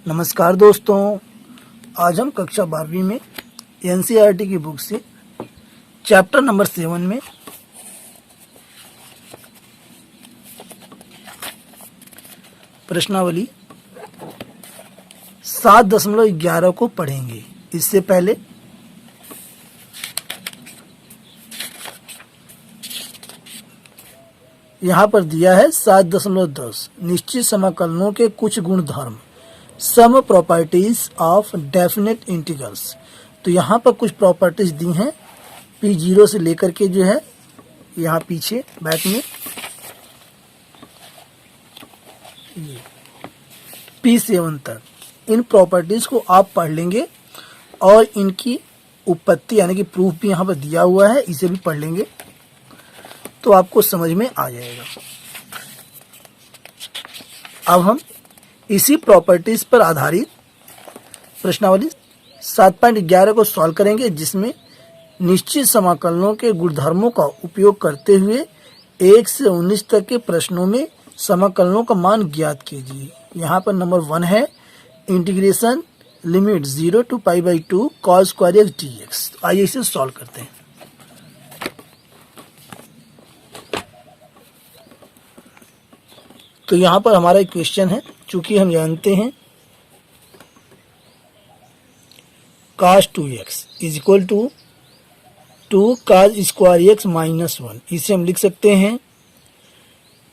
नमस्कार दोस्तों, आज हम कक्षा 12वीं में एनसीईआरटी की बुक से चैप्टर नंबर 7 में प्रश्नावली 7.11 को पढ़ेंगे। इससे पहले यहाँ पर दिया है 7.10 निश्चित समाकलनों के कुछ गुणधर्म, some properties of definite integrals. तो यहाँ पर कुछ प्रॉपर्टीज दी हैं P0 से लेकर के जो है यहाँ पीछे बैक में ये P7 तक। इन प्रॉपर्टीज को आप पढ़ लेंगे और इनकी उत्पत्ति यानी कि प्रूफ भी यहाँ पर दिया हुआ है, इसे भी पढ़ लेंगे तो आपको समझ में आ जाएगा। अब हम इसी प्रॉपर्टीज पर आधारित प्रश्नावली 7.11 को सॉल्व करेंगे, जिसमें निश्चित समाकलनों के गुणधर्मों का उपयोग करते हुए 1 से 19 तक के प्रश्नों में समाकलनों का मान ज्ञात कीजिए। यहाँ पर नंबर 1 है integration limit 0 to π/2 cos square x dx। आइए इसे सॉल्व करते हैं। तो यहाँ पर हमारा एक क्वेश्चन है, चूंकि हम जानते हैं cos 2x is equal to 2 cos square x minus 1। इसे हम लिख सकते हैं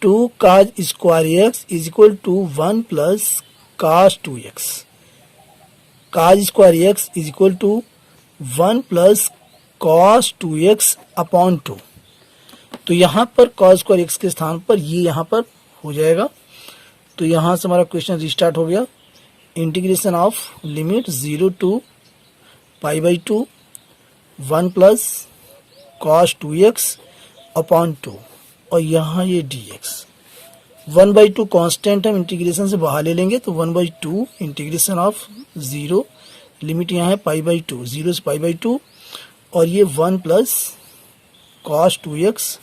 2 cos square x is equal to 1 plus cos 2x। cos square x is equal to 1 plus cos 2x upon 2। तो यहाँ पर cos स्क्वायर x के स्थान पर ये यहाँ पर हो जाएगा। तो यहाँ से हमारा क्वेश्चन रिस्टार्ट हो गया। Integration of limit 0 to π/2 1 plus cos 2x upon 2 और यहाँ ये dx 1/2 कांस्टेंट हम इंटीग्रेशन से बाहर ले लेंगे, तो 1/2 इंटीग्रेशन ऑफ 0 लिमिट यहाँ है π/2 0 से π/2 और ये 1 प्लस cos 2x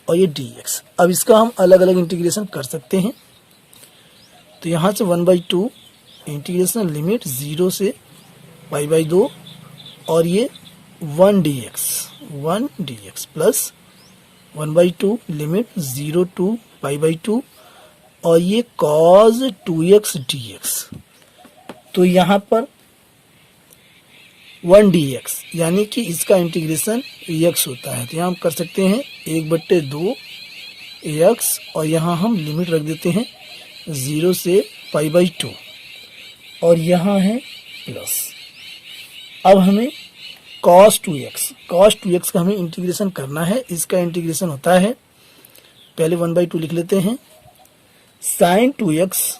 और ये dx। अब इसका हम अलग अलग इंटीग्रेशन कर सकते हैं। तो यहाँ से 1/2 इंटीग्रेशन लिमिट 0 से π/2 और ये 1 dx प्लस 1/2 लिमिट 0 to π/2 और ये cos 2x dx। तो यहाँ पर 1 dx यानी कि इसका इंटीग्रेशन x होता है। तो यहाँ हम कर सकते हैं 1/2 x और यहाँ हम लिमिट रख देते हैं 0 से π/2 और यहाँ है प्लस। अब हमें cos 2x का हमें इंटीग्रेशन करना है। इसका इंटीग्रेशन होता है, पहले 1/2 लिख लेते हैं, sin 2x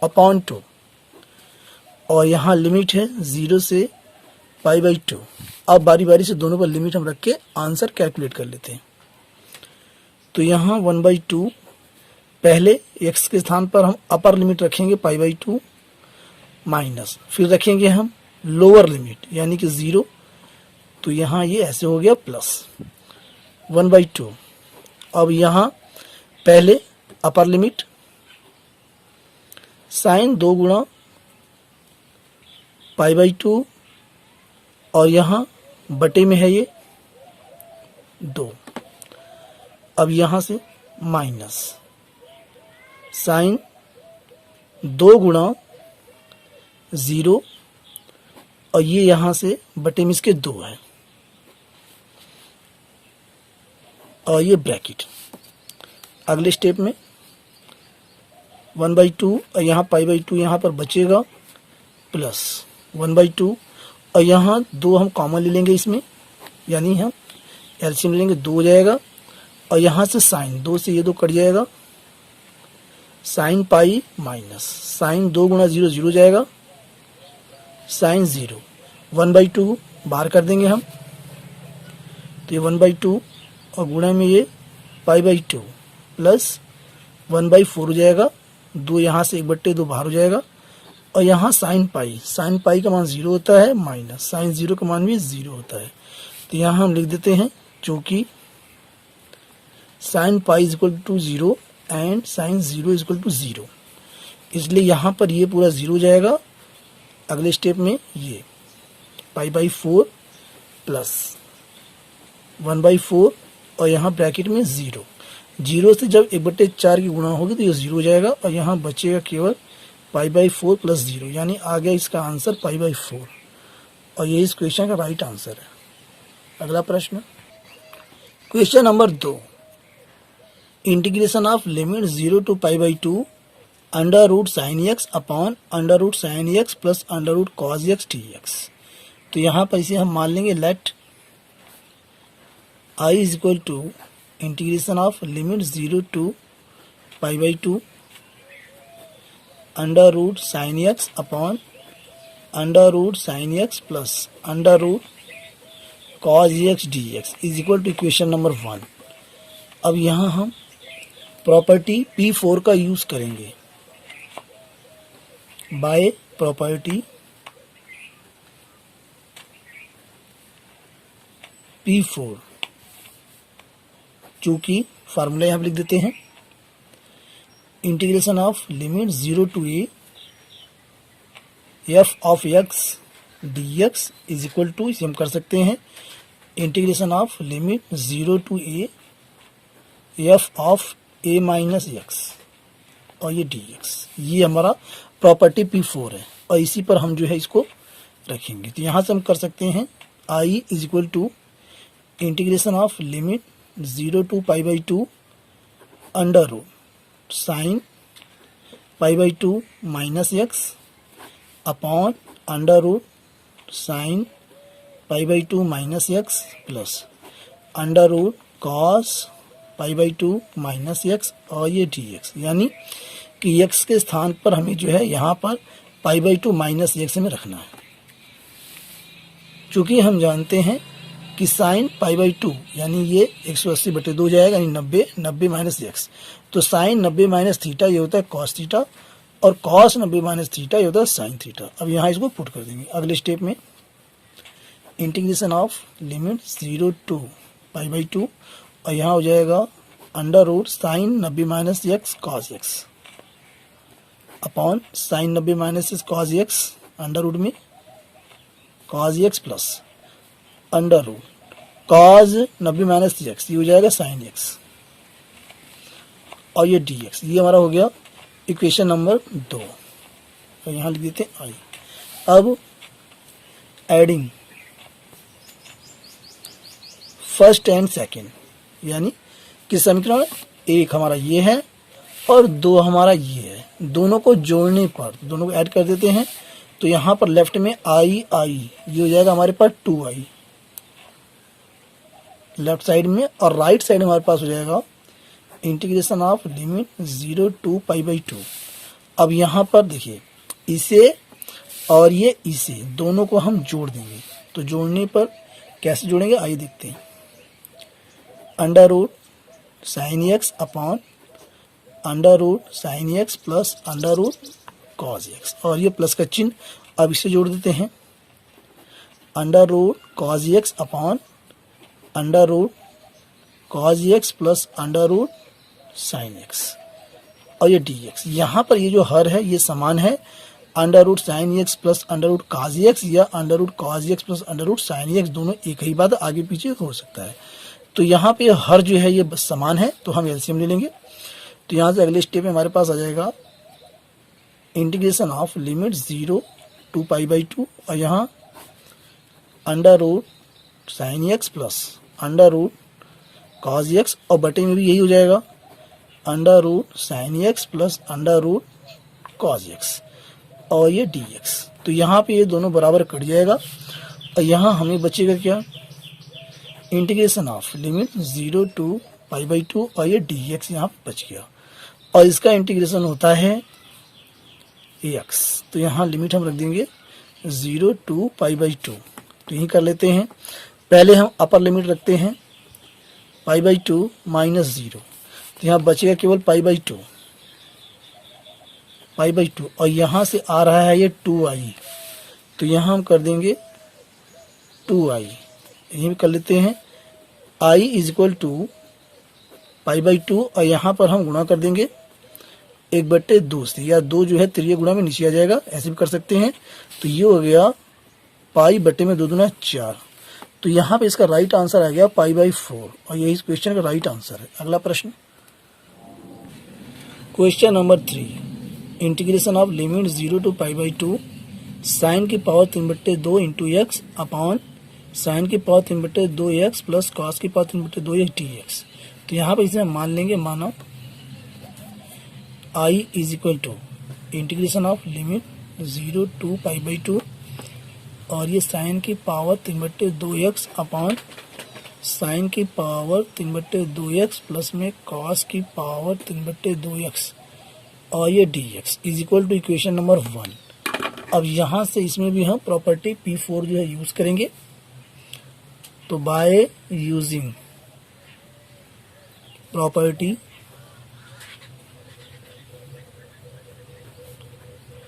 अपॉन 2 और यहाँ लिमिट है 0 से π/2। अब बारी बारी से दोनों पर लिमिट हम रख के आंसर कैलकुलेट कर लेते हैं। तो यहाँ 1/2 पहले x के स्थान पर हम अपर लिमिट रखेंगे π/2 माइनस, फिर रखेंगे हम लोअर लिमिट यानी कि 0। तो यहाँ ये ऐसे हो गया प्लस 1/2। अब यहाँ पहले अपर लिमिट साइन 2 गुणा π/2 और यहाँ बटे में है ये 2। अब यहाँ से माइनस साइन 2 गुणा 0 और ये यहाँ से बटे में इसके 2 है और ये ब्रैकेट। अगले स्टेप में 1/2 और यहाँ π/2 यहाँ पर बचेगा प्लस 1/2 और यहाँ 2 हम कॉमन ले लेंगे इसमें, यानी हम एलसीएम ले लेंगे, 2 हो जाएगा और यहाँ से साइन 2 से ये 2 कट जाएगा, साइन पाई माइनस साइन 2 गुणा 0 0 जाएगा, साइन 0 1/2 बाहर कर देंगे हम। तो ये 1/2 और गुणा में ये π/2 प्लस 1/4 हो जाएगा, 2 यहाँ से 1/2 बाहर हो जाएगा और यहाँ साइन पाई का मान 0 होता है माइनस साइन 0 का मान भी 0 होता है। तो यहाँ हम लिख देते हैं, चूँकि sine pi is equal to 0 and sine 0 is equal to 0, इसलिए यहाँ पर ये पूरा 0 जाएगा। अगले स्टेप में ये π/4 प्लस 1/4 और यहाँ ब्रैकेट में 0। 0 से जब 1/4 की गुणा होगी तो ये 0 हो जाएगा और यहाँ बचेगा केवल π/4 प्लस 0, यानी आ गया इसका आंसर π/4 और ये इस क्वेश्चन का राइट आंसर है। अगला प्रश्न, question number 2, integration of limit 0 to π/2 under root sine x upon under root sine x plus under root cos x dx। तो यहाँ पर इसे हम मान लेंगे let I is equal to integration of limit 0 to π/2 under root sine x upon under root sine x plus under root cos x dx is equal to equation number 1। अब यहाँ हम प्रॉपर्टी P4 का use करेंगे। Bye property P4, चूंकि formula यहाँ लिख देते हैं, integration of limit 0 to a f of x dx is equal to, इसे हम कर सकते हैं integration of limit 0 to a f of a minus x और ये dx। ये हमारा प्रॉपर्टी P4 है और इसी पर हम जो है इसको रखेंगे। तो यहाँ से हम कर सकते हैं I is equal to integration of limit 0 to π/2 under root sine π/2 minus x upon under root sine π/2 minus x plus under root cos π/2 minus x और ये dx, यानी कि x के स्थान पर हमें जो है यहाँ पर π/2 माइनस x में रखना है। चूंकि हम जानते हैं कि साइन π/2 यानी ये 180/2 जाएगा, यानी 90 माइनस x, तो साइन 90 माइनस थीटा ये होता है कॉस थीटा और कॉस 90 माइनस थीटा ये होता है साइन थीटा। अब यहाँ इसको पुट कर देंगे। अगले स्टेप में इंटीग्रेशन ऑफ लिमिट 0 to π/2 और यहाँ हो जाएगा under root sine 90 minus x cos x upon sine 90 minus x cos x under root में cos x plus under root cos 90 minus x, ये हो जाएगा साइन एक्स और ये dx। ये हमारा हो गया इक्वेशन नंबर 2 और यहाँ लिख देते हैं I। अब एडिंग फर्स्ट एंड सेकेंड, यानी कि समीकरण 1 हमारा ये है और 2 हमारा ये है, दोनों को जोड़ने पर दोनों को ऐड कर देते हैं। तो यहाँ पर लेफ्ट में I ये हो जाएगा हमारे पास 2I लेफ्ट साइड में, और राइट साइड में हमारे पास हो जाएगा इंटीग्रेशन ऑफ लिमिट 0 to π/2। अब यहाँ पर देखिए इसे और ये इसे दोनों को हम जोड़ देंगे। तो जोड़ने पर कैसे जोड़ेंगे आइए देखते हैं। Under root sine x upon under root sine x plus under root cos x और ये प्लस का चिन्ह, अब इसे जोड़ देते हैं। Under root cos x upon under root cos x plus under root sine x और ये dx। यहाँ पर ये जो हर है ये समान है, under root sine x plus under root cos x या under root cos x plus under root sine x, दोनों एक ही बात, आगे पीछे हो सकता है। तो यहाँ पे हर जो है ये समान है, तो हम एलसीएम ले लेंगे। तो यहाँ से अगले स्टेप में हमारे पास आ जाएगा इंटीग्रेशन ऑफ लिमिट 0 to π/2 और यहाँ under root sine x plus under root cos x और बटे में भी यही हो जाएगा under root sine x plus under root cos x और ये dx। तो यहाँ पे ये दोनों बराबर कट जाएगा और यहाँ हमें बचेगा क्या, इंटीग्रेशन ऑफ लिमिट 0 to π/2 और ये dx यहाँ बच गया और इसका इंटीग्रेशन होता है x। तो यहाँ लिमिट हम रख देंगे 0 to π/2। तो यही कर लेते हैं। पहले हम अपर लिमिट रखते हैं π/2 माइनस 0, तो यहाँ बचेगा केवल π/2 और यहाँ से आ रहा है ये 2i, तो यहाँ हम कर देंगे 2i, यही भी कर लेते हैं। i इज इक्वल टू π/2 और यहाँ पर हम गुणा कर देंगे 1/2 से, या 2 जो है तिरिया गुणा में नीचे आ जाएगा, ऐसे भी कर सकते हैं। तो ये हो गया पाई बटे में 2 दूना 4। तो यहाँ पे इसका राइट आंसर आ गया पाई/4, और यही इस क्वेश्चन का राइट आंसर है। अगला प्रश्न, question number 3, integration of limit 0 to pi sine की power 3/2 into x upon sine की पावर 3/2 एक्स प्लस कॉस की पावर 3/2 एक्स डी एक्स। तो यहाँ पे इसे हम मान लेंगे, मानो I is equal to integration of limit 0 to पाई/2, और ये साइन की पावर 3/2 एक्स अपॉन साइन की पावर 3/2 एक्स प्लस में कॉस की पावर 3/2 एक्स, और ये d x is equal to equation number 1। अब यहाँ से इसमें भी हम प्रॉपर्टी P4 जो है यूज करेंगे। तो बाय यूजिंग प्रॉपर्टी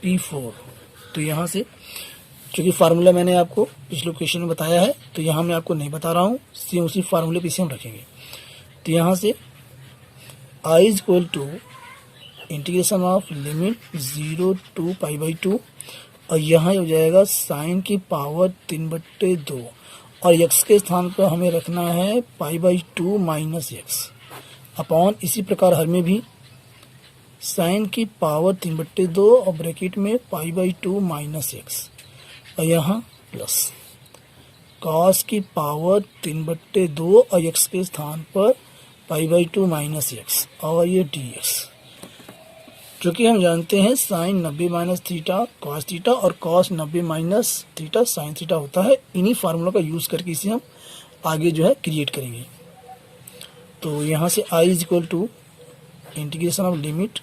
P4, तो यहाँ से क्योंकि फार्मूला मैंने आपको पिछले क्वेश्चन में बताया है, तो यहाँ मैं आपको नहीं बता रहा हूँ, सेम उसी फार्मूले पे हम रखेंगे। तो यहाँ से I is equal to integration of limit 0 to पाई/2, और यहाँ हो जाएगा साइन की पावर 3/2, और x के स्थान पर हमें रखना है पाई/2 माइनस एक्स अपॉन, इसी प्रकार हर में भी साइन की पावर 3/2 और ब्रैकेट में पाई/2 माइनस एक्स, और यहाँ प्लस कॉस की पावर 3/2 और x के स्थान पर पाई/2 माइनस एक्स, और ये डी एक्स। क्योंकि हम जानते हैं sine 90 minus theta cos theta और cos 90 minus theta sine theta होता है। इन्हीं फार्मूला का यूज करके इसे हम आगे जो है क्रिएट करेंगे। तो यहाँ से I is equal to integration of limit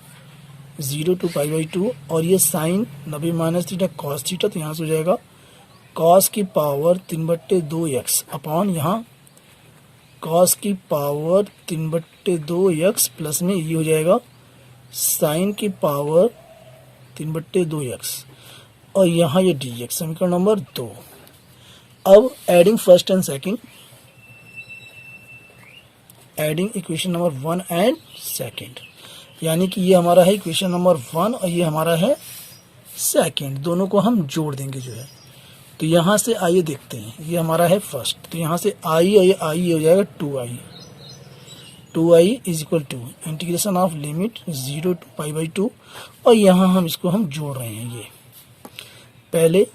0 to पाई/2, और ये sine 90 minus theta cos theta, तो यहाँ से हो जाएगा कॉस की पावर 3/2 एक्स अपॉन यहाँ कॉस की पावर 3/2 एक्स प्लस में ये हो जाएगा साइन की पावर 3/2 एक्स, और यहाँ ये डी एक्स, समीकरण नंबर 2। अब adding first and second, adding equation number 1 and second, यानी कि ये हमारा है इक्वेशन नंबर 1 और ये हमारा है सेकंड, दोनों को हम जोड़ देंगे जो है। तो यहाँ से आइए देखते हैं, ये हमारा है फर्स्ट, तो यहाँ से आई और ये आई हो जाएगा 2i is equal to integration of limit 0 to पाई/2, और यहाँ हम इसको हम जोड़ रहे हैं। ये पहले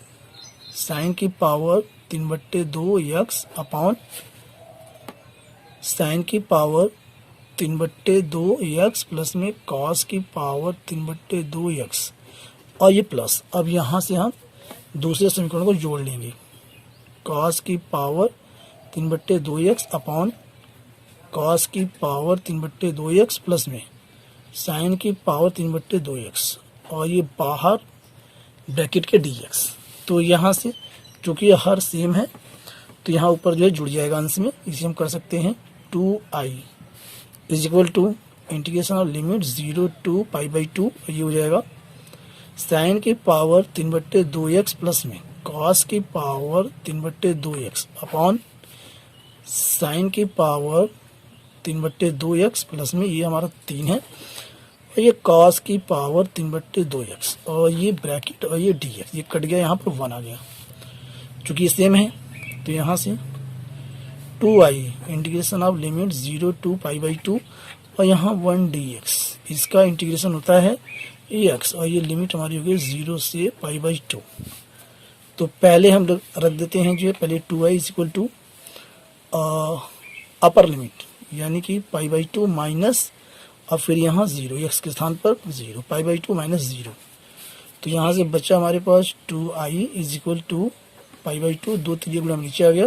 साइन की पावर 3/2 एक्स अपॉन साइन की पावर 3/2 एक्स प्लस में कॉस की पावर 3/2 एक्स, और ये प्लस। अब यहाँ से हम दूसरे समीकरण को जोड़ लेंगे, कॉस की पावर 3/2 एक्स अपॉन कॉस की पावर 3/2 एक्स प्लस में साइन की पावर 3/2 एक्स, और ये बाहर ब्रैकेट के डी एक्स। तो यहाँ से चूंकि ये हर सेम है, तो यहाँ ऊपर जो है जुड़ जाएगा अंश में, इसे हम कर सकते हैं 2i is equal to integration of limit 0 to pi by two, ये हो जाएगा साइन की पावर 3/2 एक्स प्लस में कॉस की पावर 3/2 एक्स अपॉन साइन की पावर 3/2 एक्स प्लस में ये हमारा 3 है, और ये कॉस की पावर 3/2 एक्स, और ये ब्रैकेट और ये डी एक्स, ये कट गया, यहाँ पर 1 आ गया। चूंकि ये सेम है, तो यहाँ से 2i integration of limit 0 to पाई/2, और यहाँ 1 डी एक्स, इसका इंटीग्रेशन होता है एक्स, और ये लिमिट हमारी हो गई 0 से पाई/2। तो पहले हम रख देते हैं जो है, पहले 2i is equal to upper limit यानी कि पाई/2 माइनस, और फिर यहाँ 0 एक्स के स्थान पर 0, पाई/2 माइनस 0। तो यहाँ से बचा हमारे पास 2i इज इक्वल टू पाई/2, 2 3 गुना नीचे आ गया,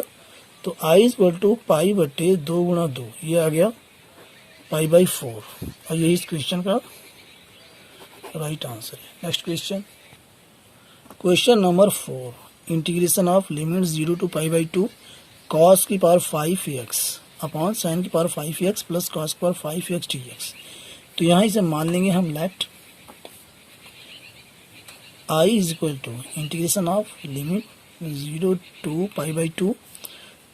तो i इज इक्वल टू पाई/2 गुणा 2, ये आ गया पाई/4, और यही इस क्वेश्चन का राइट आंसर है। Next question, question number 4, integration of limit 0 to pi cos की पावर 5x अपॉन साइन की पावर 5x प्लस कॉस की पावर 5x dx। तो यहाँ इसे मान लेंगे हम let i is equal to integration of limit 0 to पाई/2,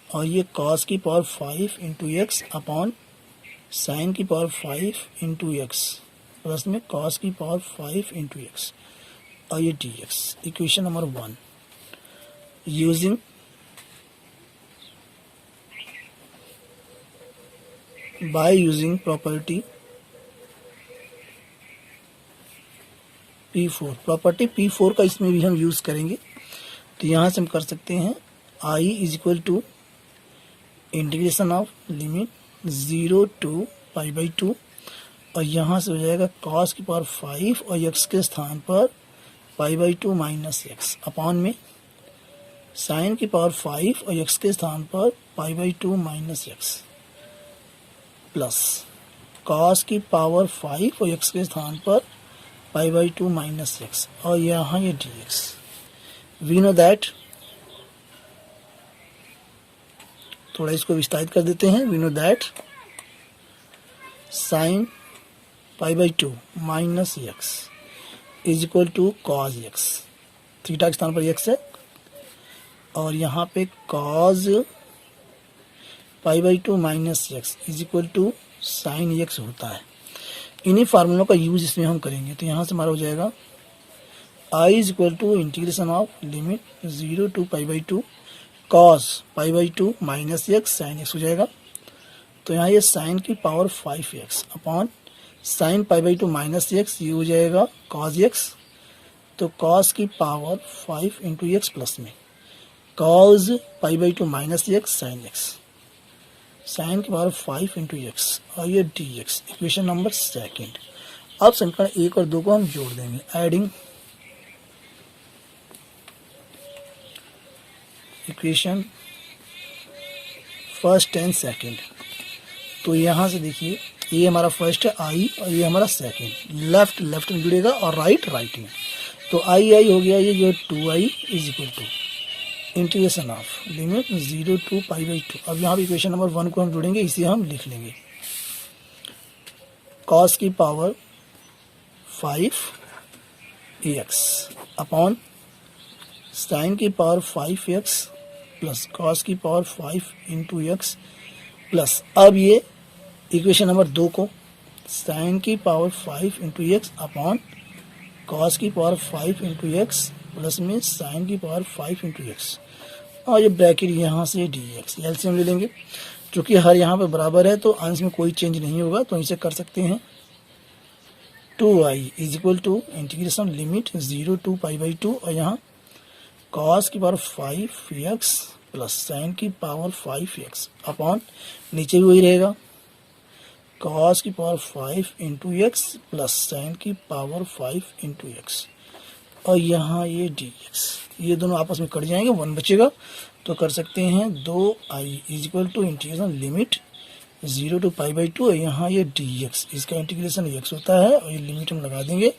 और ये कॉस की power 5 into x upon sine की पावर 5 इंटू एक्स प्लस में cos की पावर 5 इंटू एक्स और ये dx। Equation number 1 using by using property P4, property P4 का इसमें भी हम यूज करेंगे। तो यहाँ से हम कर सकते हैं I is equal to integration of limit 0 to pi by 2 और यहाँ से हो जाएगा cos की पावर 5 और x के स्थान पर पाई बाई 2 माइनस एक्स अपॉन में साइन की पावर 5 और x के स्थान पर पाई by 2 minus x plus cos की पावर 5 और x के स्थान पर पाई बाई 2 माइनस एक्स और यहाँ ये dx। वी नो दैट, थोड़ा इसको विस्तारित कर देते हैं। We know that sine pi by 2 minus x is equal to cos x, theta के स्थान पर एक्स है और यहाँ पे cos pi by 2 minus x is equal to sine x होता है। इन्हीं फार्मूलों का यूज इसमें हम करेंगे। तो यहाँ से हमारा हो जाएगा I is equal to integration of limit 0 to pi by 2 cos pi by 2 minus x sine x हो जाएगा। तो यहाँ ये साइन की power 5x upon sine pi by 2 minus x, ये हो जाएगा कॉज एक्स। तो कॉस की पावर 5 इंटू एक्स प्लस में cos pi by 2 minus x sine x, sine की पावर 5 इंटू एक्स और ये dx। Equation number 2। अब समीकरण 1 और 2 को हम जोड़ देंगे। Adding equation first and second. तो यहाँ से देखिए ये हमारा फर्स्ट है आई और ये हमारा सेकंड। लेफ्ट लेफ्ट में जुड़ेगा और राइट राइट में। तो आई आई हो गया ये जो 2i is equal to integration of limit 0 to pi by 2। अब यहाँ पे इक्वेशन नंबर 1 को हम जोड़ेंगे, इसे हम लिख लेंगे cos की पावर 5x अपॉन साइन की पावर 5x प्लस cos की पावर 5 इंटू एक्स प्लस अब ये इक्वेशन नंबर 2 को साइन की power 5 into x upon cos की पावर 5 इंटू एक्स प्लस में साइन की पावर 5 इंटू एक्स और ये ब्रैकेट यहाँ से dx। एलसीएम ले लेंगे, चूँकि हर यहाँ पे बराबर है तो अंश में कोई चेंज नहीं होगा, तो इसे कर सकते हैं 2i is equal to integration limit 0 to pi by 2 और यहाँ cos की पावर 5x प्लस साइन की पावर 5x अपॉन नीचे भी वही रहेगा cos की power 5 into x plus sine की पावर 5 इंटू एक्स और यहाँ ये dx। ये दोनों आपस में कट जाएंगे, 1 बचेगा। तो कर सकते हैं 2i is equal to integration limit 0 to pi by 2 और यहाँ ये dx, इसका इंटीग्रेशन x होता है और ये लिमिट हम लगा देंगे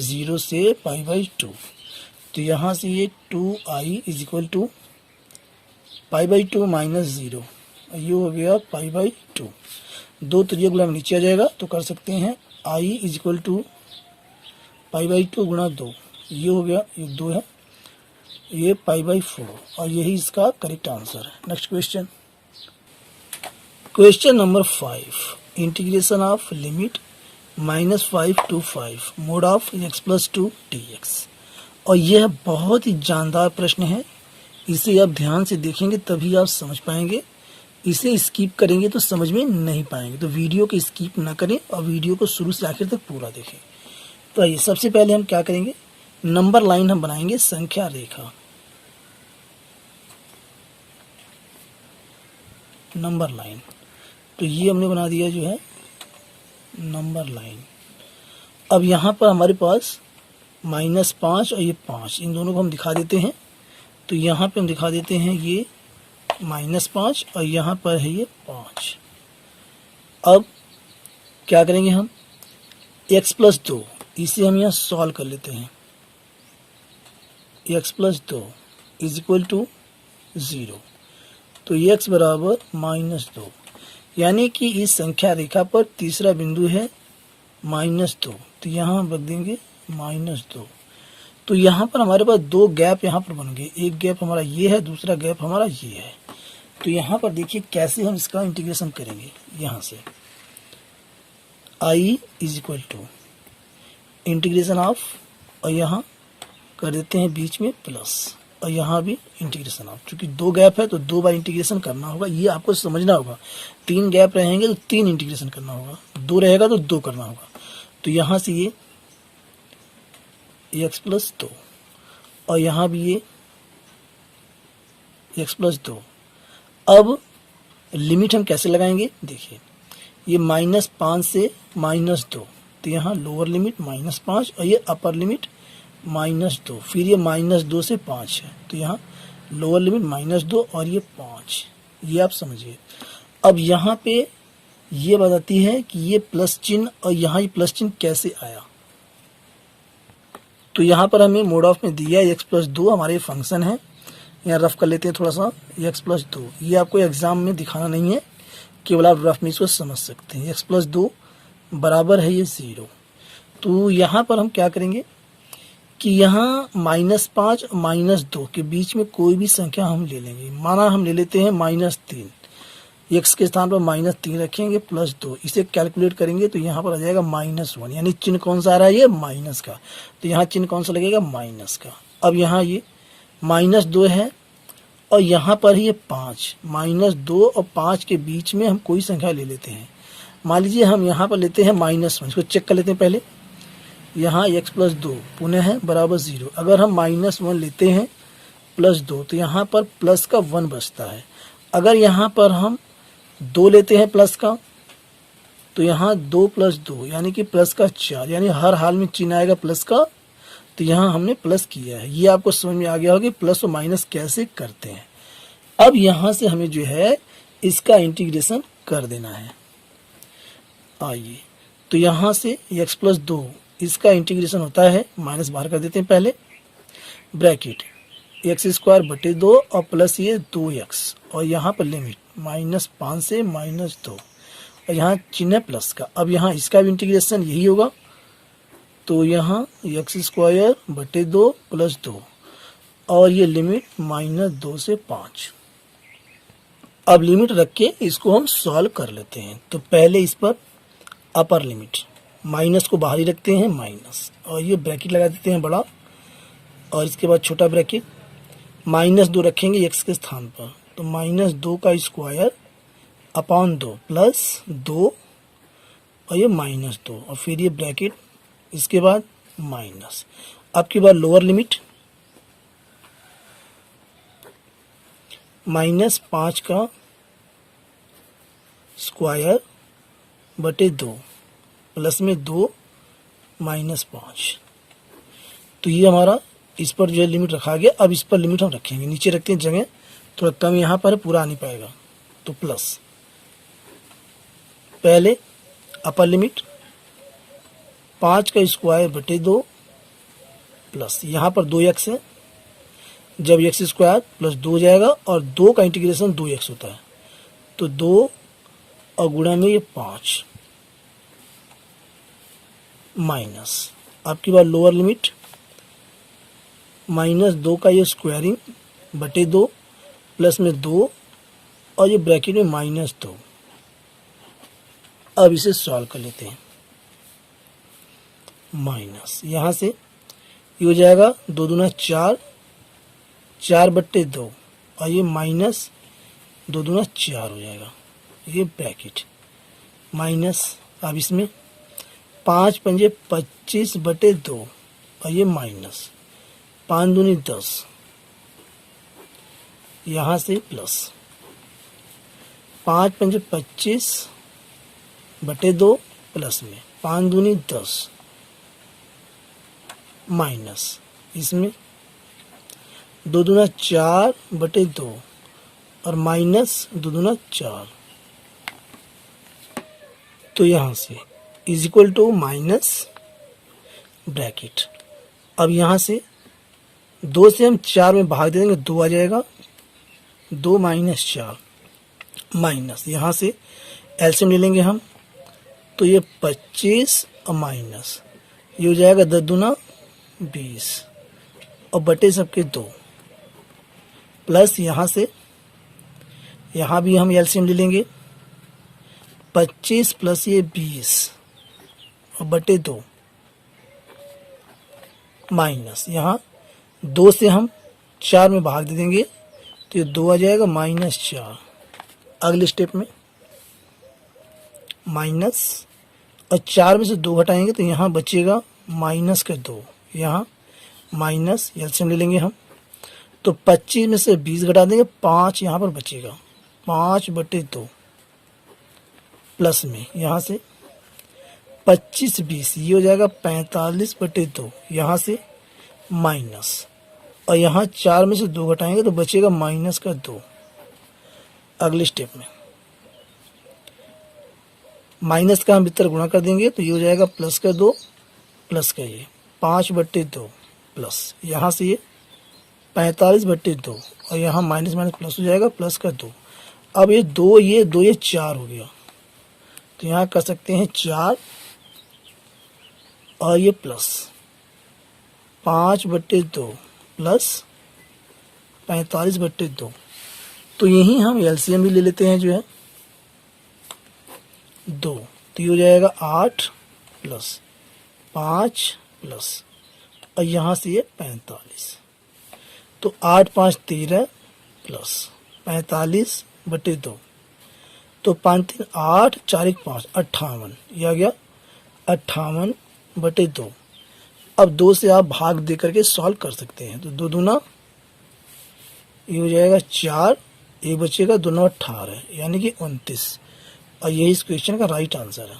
0 से पाई बाई 2। तो यहाँ से ये 2i is equal to pi by 2 minus 0, ये हो गया पाई बाई 2। 2 त्रिज्या गुणा में नीचे आ जाएगा तो कर सकते हैं i is equal to pi by 2 गुणा 2, ये हो गया, ये 2 है, ये पाई बाई 4 और यही इसका करेक्ट आंसर है। Next question, question number 5 integration of limit -5 to 5 mod of x plus 2 dx। और यह बहुत ही जानदार प्रश्न है, इसे आप ध्यान से देखेंगे तभी आप समझ पाएंगे। इसे स्किप करेंगे तो समझ में नहीं पाएंगे। तो वीडियो को स्किप ना करें और वीडियो को शुरू से आखिर तक पूरा देखें। तो आइए सबसे पहले हम क्या करेंगे, नंबर लाइन हम बनाएंगे, संख्या रेखा, नंबर लाइन। तो ये हमने बना दिया जो है नंबर लाइन। अब यहाँ पर हमारे पास -5 और ये 5, इन दोनों को हम दिखा देते हैं। तो यहाँ पे हम दिखा देते हैं ये -5 और यहाँ पर है ये 5। अब क्या करेंगे हम, x प्लस 2, इसे हम यहाँ सॉल्व कर लेते हैं। x plus 2 is equal to 0, तो x बराबर -2, यानी कि इस संख्या रेखा पर तीसरा बिंदु है -2। तो यहाँ हम रख देंगे -2। तो यहाँ पर हमारे पास 2 गैप यहाँ पर बन गए, एक गैप हमारा ये है, दूसरा गैप हमारा ये है। तो यहाँ पर देखिए कैसे हम इसका इंटीग्रेशन करेंगे। यहाँ से i is equal to integration of, और यहाँ कर देते हैं बीच में प्लस, और यहाँ भी इंटीग्रेशन ऑफ। चूंकि 2 गैप है तो 2 बार इंटीग्रेशन करना होगा, ये आपको समझना होगा। 3 गैप रहेंगे तो 3 इंटीग्रेशन करना होगा, 2 रहेगा तो 2 करना होगा। तो यहाँ से ये x प्लस 2, और यहाँ भी ये x प्लस 2। अब लिमिट हम कैसे लगाएंगे, देखिए ये -5 से -2, तो यहाँ लोअर लिमिट -5 और ये अपर लिमिट -2, फिर ये -2 से 5 है, तो यहाँ लोअर लिमिट -2 और ये 5, ये आप समझिए। अब यहाँ पे ये बताती है कि ये प्लस चिन्ह और यहाँ ये प्लस चिन्ह कैसे आया। तो यहाँ पर हमें मोड ऑफ में दिया x प्लस 2, हमारे फंक्शन है, यहाँ रफ कर लेते हैं थोड़ा सा, x प्लस 2। ये आपको एग्जाम में दिखाना नहीं है, केवल आप रफ में इसको समझ सकते हैं। x प्लस 2 बराबर है ये 0। तो यहाँ पर हम क्या करेंगे कि यहाँ -5 और -2 के बीच में कोई भी संख्या हम ले लेंगे। माना हम ले लेते हैं -3, x के स्थान पर -3 रखेंगे प्लस 2, इसे कैलकुलेट करेंगे तो यहाँ पर आ जाएगा -1, यानी चिन्ह कौन सा आ रहा है, ये माइनस का। तो यहाँ चिन्ह कौन सा लगेगा, माइनस का। अब यहाँ ये -2 है और यहाँ पर ये 5, -2 और 5 के बीच में हम कोई संख्या ले लेते हैं। मान लीजिए हम यहाँ पर लेते हैं -1, इसको चेक कर लेते हैं पहले। यहाँ x प्लस 2 पुनः है बराबर 0। अगर हम -1 लेते हैं प्लस 2 तो यहाँ पर प्लस का 1 बचता है। अगर यहाँ पर हम 2 लेते हैं प्लस का, तो यहाँ 2 प्लस 2 यानी कि प्लस का 4, यानी हर हाल में चिन्ह आएगा प्लस का, तो यहाँ हमने प्लस किया है। ये आपको समझ में आ गया होगा कि प्लस और माइनस कैसे करते हैं। अब यहाँ से हमें जो है इसका इंटीग्रेशन कर देना है। आइए, तो यहाँ से x प्लस 2 इसका इंटीग्रेशन होता है, माइनस बाहर कर देते हैं पहले, ब्रैकेट x² बटे 2 और प्लस ये 2x, और यहाँ पर लिमिट -5 से -2, और यहाँ चिन्ह प्लस का। अब यहाँ इसका भी इंटीग्रेशन यही होगा, तो यहाँ x² बटे 2 प्लस 2, और ये लिमिट -2 से 5। अब लिमिट रख के इसको हम सॉल्व कर लेते हैं। तो पहले इस पर अपर लिमिट, माइनस को बाहर ही रखते हैं माइनस, और ये ब्रैकेट लगा देते हैं बड़ा, और इसके बाद छोटा ब्रैकेट, -2 रखेंगे x के स्थान पर, तो -2 का स्क्वायर अपॉन 2 प्लस 2 और ये -2, और फिर ये ब्रैकेट, इसके बाद माइनस। अब की बार लोअर लिमिट -5 का स्क्वायर बटे 2 प्लस में 2 -5। तो ये हमारा इस पर जो लिमिट रखा गया। अब इस पर लिमिट हम रखेंगे, नीचे रखते हैं, जगह थोड़ा कम यहाँ पर पूरा आ नहीं पाएगा, तो प्लस पहले अपर लिमिट 5 का स्क्वायर बटे 2 प्लस यहाँ पर 2x है, जब x² प्लस 2 हो जाएगा, और 2 का इंटीग्रेशन 2x होता है, तो 2 और गुणा में ये 5 माइनस। आपकी बार लोअर लिमिट -2 का ये स्क्वायरिंग बटे 2 प्लस में 2 और ये ब्रैकेट में -2। अब इसे सॉल्व कर लेते हैं, माइनस यहाँ से ये हो जाएगा 2 दूना 4, 4 बट्टे 2, और ये माइनस 2 दूना 4 हो जाएगा, ये ब्रैकेट माइनस। अब इसमें 5 पंजे 25 बटे 2, और ये माइनस 5 दूनी 10, यहाँ से प्लस 5 पंजे 25 बटे 2 प्लस में 5 दूनी 10 माइनस, इसमें 2 दूना 4 बटे 2 और माइनस 2 दूना 4, तो यहाँ से is equal to minus bracket. अब यहाँ से 2 से हम 4 में भाग दे देंगे, 2 आ जाएगा, 2 माइनस 4 माइनस, यहाँ से एलसीएम ले लेंगे हम, तो ये 25 और माइनस, ये हो जाएगा 10 दूना 20 और बटे सबके 2 प्लस यहाँ से यहाँ भी हम एलसीएम ले लेंगे, 25 प्लस ये 20 और बटे 2, माइनस, यहाँ 2 से हम 4 में भाग दे देंगे तो ये 2 आ जाएगा -4। अगले स्टेप में माइनस, और 4 में से 2 घटाएंगे तो यहाँ बचेगा -2, यहाँ माइनस, एलसीएम ले लेंगे हम तो 25 में से 20 घटा देंगे, 5 यहाँ पर बचेगा, 5/2 प्लस में यहाँ से 25-20 ये हो जाएगा 45/2, यहाँ से माइनस, और यहाँ 4 में से 2 घटाएंगे तो बचेगा -2। अगले स्टेप में माइनस का हम भीतर गुणा कर देंगे तो ये हो जाएगा +2 प्लस का ये 5/2 प्लस, यहाँ से ये 45/2, और यहाँ माइनस माइनस प्लस हो जाएगा +2। अब ये 2 ये 4 हो गया तो यहाँ कर सकते हैं 4 और ये प्लस 5/2 प्लस 45/2। तो यही हम एलसीएम भी ले लेते हैं जो है 2, तो ये हो जाएगा 8 प्लस 5 प्लस, और यहाँ से ये 45, तो 8 5 13 प्लस 45/2, तो 5 3 8 4 1 5 58, यह आ गया 58/2। अब 2 से आप भाग दे करके सॉल्व कर सकते हैं तो 2 दूना ये हो जाएगा 4, ये बचेगा 2 9 18, यानी कि 29, और यही इस क्वेश्चन का राइट आंसर है।